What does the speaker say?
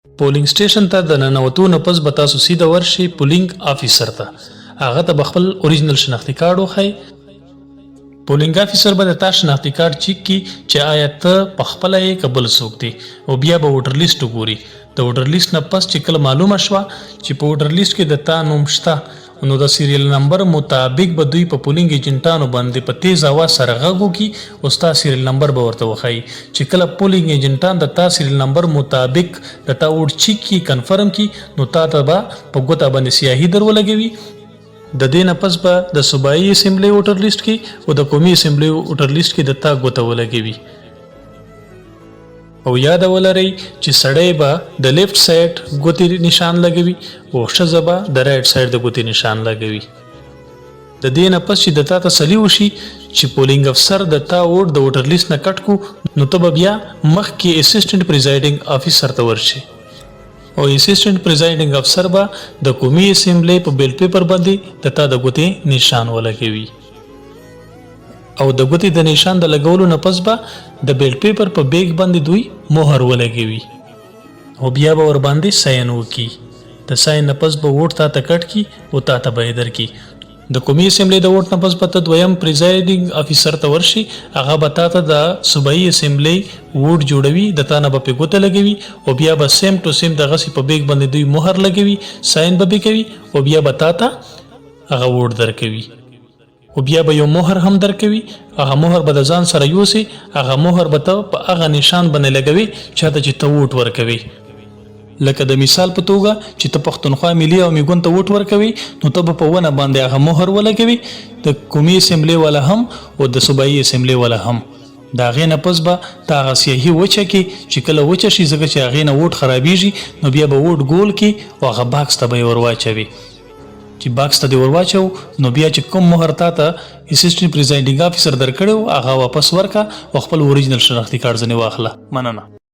پولینګ سټیشن ته د ننوتو نه پس به تاسو سیده ورشئ پولینګ افیسر ته. هغه ته به خپل اوریجنل شناختي کارت وښایئ. پولینګ افیسر به د تا شناختي کارت چیک کړي چې آیا ته پخپله یې که بل څوک دی، او بیا به ووټر لیست وګوري. د ووټر لیست نه پس چې کله معلومه شوه چې په ووټر لیست کې د تا نوم شته، نو د سیریل نمبر مطابق به دوی په پولینګ ایجنټانو باندې په تیز اواز سره غږ وکړي او ستا سیریل نمبر به ورته وښایي. چې کله پولینګ ایجنټان د تا سیریل نمبر مطابق د تا ووټ چیک کړي، کنفرم کړي، نو تا ته به په ګوته باندې سیاهي در ولګوي. د دې نه پس به د صوبایي اسمبلی ووټر لیست کې او د قومي اسمبلی ووټر لیست کې د تا ګوته ولګوي. او یاد ولرئ چې سړی به د لیفت سایډ ګوتې نشان لګوي او ښځه به د رایټ سایډ د ګوتې نشان لګوي. د دې نه پس چې د تا تسلي وشي چې پولینګ افسر د تا ووټ د ووټر لیست نه کټ کو، نو ته به بیا مخکې اسسټنټ پریزایډینګ افیسر ته ورشي او اسسټنټ پریزایډینګ افسر به د قومي اسمبلی په بیل پیپر باندې د تا د ګوتې نشان ولګوي. او د ګوتې د نشان د لګولو نه پس به د بیل پیپر په بیگ باندې دوی مهر ولګوي او بیا به ور باندې ساین وکړي. د ساین نه پس به ووټ تا ته کټ کړي او تا ته به یې درکړي. د قومي اسمبلی د ووټ نه پس به ته دویم پریزایډینګ افیسر ته ورشي. هغه به تا ته د صوبایي اسمبلی ووټ جوړوي، د تا نه به پې ګوته لګوي او بیا به سیم ټو سیم دغسې په بیگ باندې دوی مهر لګوي، ساین به پې کوي او بیا به تا ته هغه ووټ درکوي. او بیا به یو مهر هم درکوي. هغه مهر به د ځان سره یوسي. هغه مهر به ته په هغه نشان باندې لګوي چاته چې ته ووټ ورکوي. لکه د مثال په توګه چې ته پښتونخوا ملي او میګون ته ووټ ورکوي، نو ته به په ونه باندې هغه مهر ولګوي، د قومي اسمبلی والا هم او د صوبایي اسمبلی والا هم. د هغې نه پس به ته هغه سیاهي وچه کړي چې کله وچه شي، ځکه چې هغې نه ووټ خرابېږي، نو بیا به ووټ ګول کړي او هغه باکس ته به یې ور واچوي. چې باکس ته دې ور واچو، نو بیا چې کوم مهر تا ته اسسټنټ پریزایډینګ افیسر درکړی و هغه واپس ورکړه او خپل اوریجنل شناختي کارت ځنې واخله. مننه.